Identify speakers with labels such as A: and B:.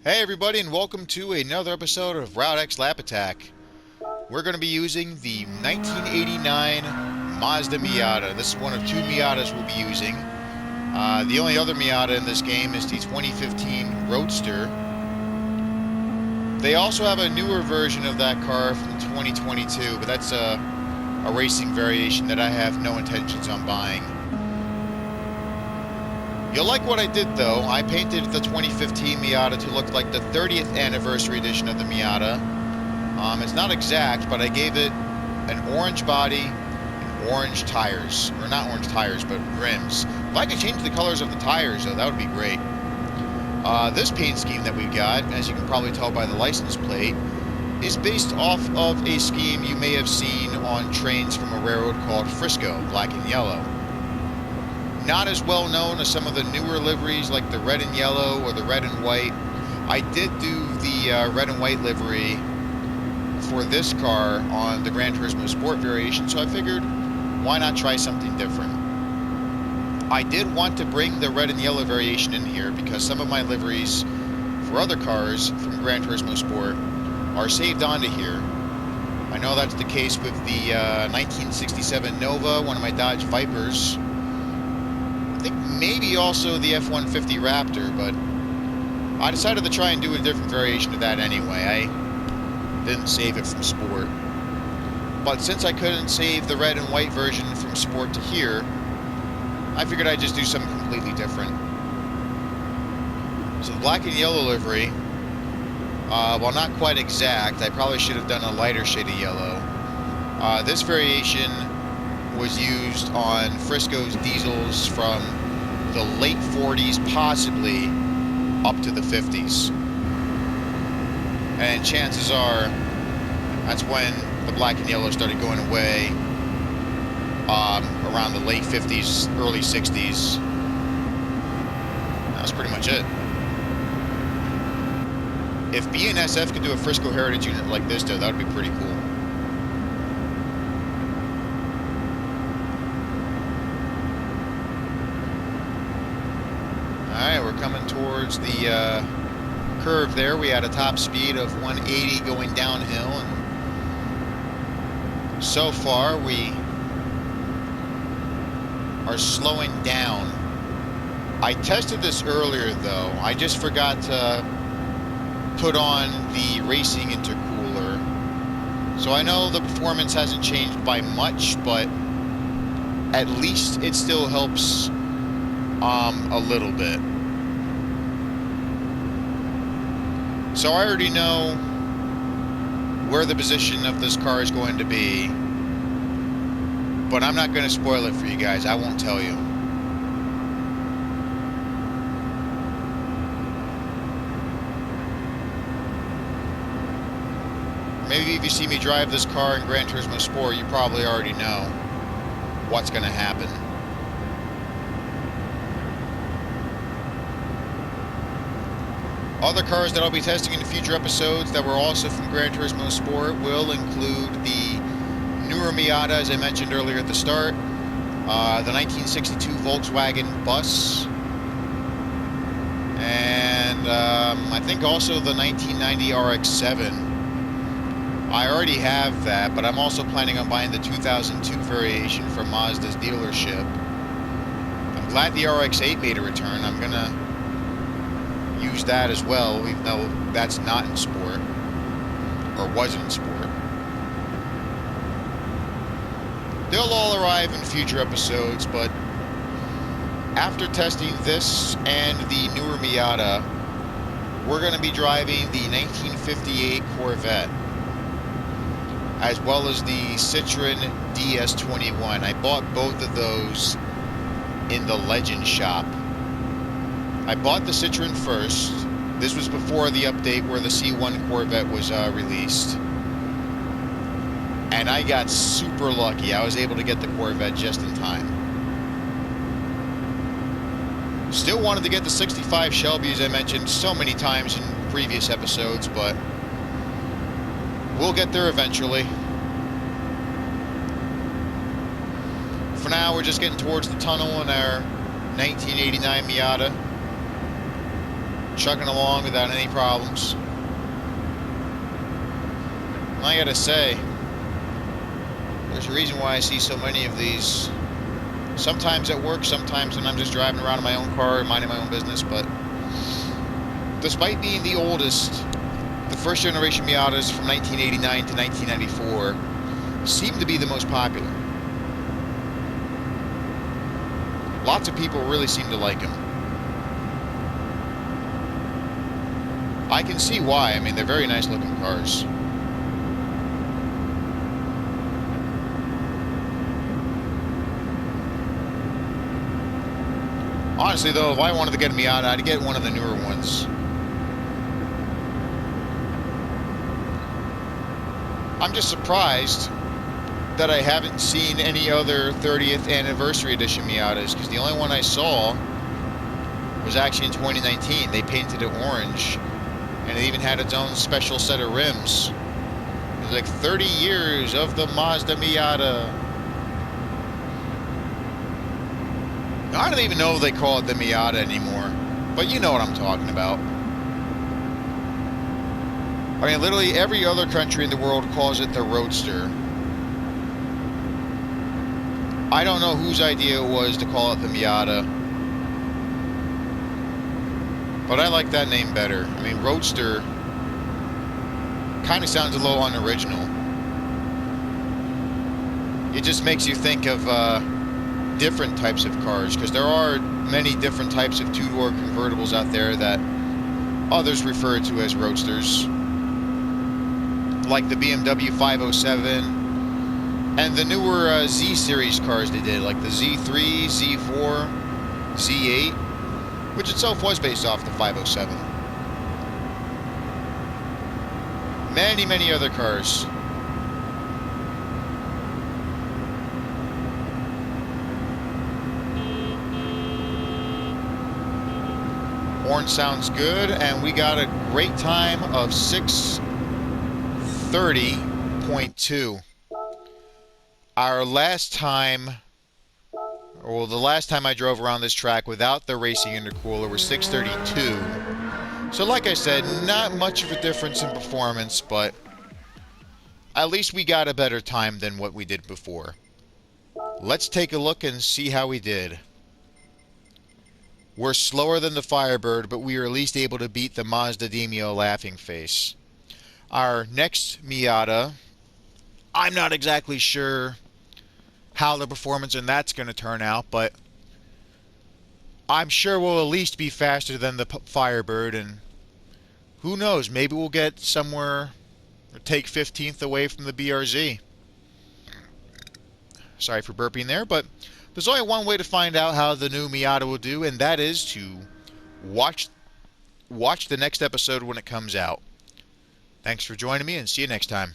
A: Hey everybody, and welcome to another episode of Route X Lap Attack. We're going to be using the 1989 Mazda Miata. This is one of two Miatas we'll be using. The only other Miata in this game is the 2015 Roadster. They also have a newer version of that car from 2022, but that's a racing variation that I have no intentions on buying. You'll like what I did though. I painted the 2015 Miata to look like the 30th anniversary edition of the Miata. It's not exact, but I gave it an orange body and orange tires. Or not orange tires, but rims. If I could change the colors of the tires though, that would be great. This paint scheme that we got, as you can probably tell by the license plate, is based off of a scheme you may have seen on trains from a railroad called Frisco, black and yellow. Not as well known as some of the newer liveries like the red and yellow or the red and white. I did do the red and white livery for this car on the Gran Turismo Sport variation, so I figured why not try something different. I did want to bring the red and yellow variation in here because some of my liveries for other cars from Gran Turismo Sport are saved onto here. I know that's the case with the 1967 Nova, one of my Dodge Vipers. I think maybe also the F-150 Raptor, but I decided to try and do a different variation of that anyway. I didn't save it from Sport. But since I couldn't save the red and white version from Sport to here, I figured I'd just do something completely different. So the black and yellow livery, while not quite exact, I probably should have done a lighter shade of yellow. This variation was used on Frisco's diesels from the late 40s, possibly up to the 50s. And chances are that's when the black and yellow started going away, around the late 50s, early 60s. That's pretty much it. If BNSF could do a Frisco Heritage unit like this, though, that would be pretty cool. Alright, we're coming towards the curve there. We had a top speed of 180 going downhill, and so far we are slowing down. I tested this earlier though. I just forgot to put on the racing intercooler. So I know the performance hasn't changed by much, but at least it still helps a little bit. So I already know where the position of this car is going to be, but I'm not going to spoil it for you guys. I won't tell you. Maybe if you see me drive this car in Gran Turismo Sport, you probably already know what's going to happen. Other cars that I'll be testing in future episodes that were also from Gran Turismo Sport will include the newer Miata, as I mentioned earlier at the start, the 1962 Volkswagen Bus, and I think also the 1990 RX-7. I already have that, but I'm also planning on buying the 2002 variation from Mazda's dealership. I'm glad the RX-8 made a return. I'm going to use that as well, even though that's not in Sport, or wasn't in Sport. They'll all arrive in future episodes, but after testing this and the newer Miata, we're going to be driving the 1958 Corvette, as well as the Citroen DS21. I bought both of those in the Legend shop. I bought the Citroen first. This was before the update where the C1 Corvette was released. And I got super lucky. I was able to get the Corvette just in time. Still wanted to get the 65 Shelby, as I mentioned so many times in previous episodes, but we'll get there eventually. For now, we're just getting towards the tunnel in our 1989 Miata. chugging along without any problems. And I gotta say, there's a reason why I see so many of these. Sometimes at work, sometimes when I'm just driving around in my own car and minding my own business, but despite being the oldest, the first generation Miatas from 1989 to 1994 seem to be the most popular. Lots of people really seem to like them. I can see why. I mean, they're very nice looking cars. Honestly, though, if I wanted to get a Miata, I'd get one of the newer ones. I'm just surprised that I haven't seen any other 30th anniversary edition Miatas, because the only one I saw was actually in 2019. They painted it orange, and it even had its own special set of rims. It was like 30 years of the Mazda Miata. I don't even know if they call it the Miata anymore, but you know what I'm talking about. I mean, literally every other country in the world calls it the Roadster. I don't know whose idea it was to call it the Miata, but I like that name better. I mean, Roadster kind of sounds a little unoriginal. It just makes you think of different types of cars, because there are many different types of two-door convertibles out there that others refer to as Roadsters, like the BMW 507 and the newer Z-Series cars they did, like the Z3, Z4, Z8, which itself was based off the 507. Many, many other cars. Horn sounds good, and we got a great time of 6:30.2. Our last time, well, the last time I drove around this track without the racing intercooler was 6:32. So like I said, not much of a difference in performance, but at least we got a better time than what we did before. Let's take a look and see how we did. We're slower than the Firebird, but we are at least able to beat the Mazda Demio Laughing Face. Our next Miata, I'm not exactly sure how the performance in that's going to turn out, but I'm sure we'll at least be faster than the Firebird, and who knows, maybe we'll get somewhere or take 15th away from the BRZ. Sorry for burping there, but there's only one way to find out how the new Miata will do, and that is to watch the next episode when it comes out. Thanks for joining me, and see you next time.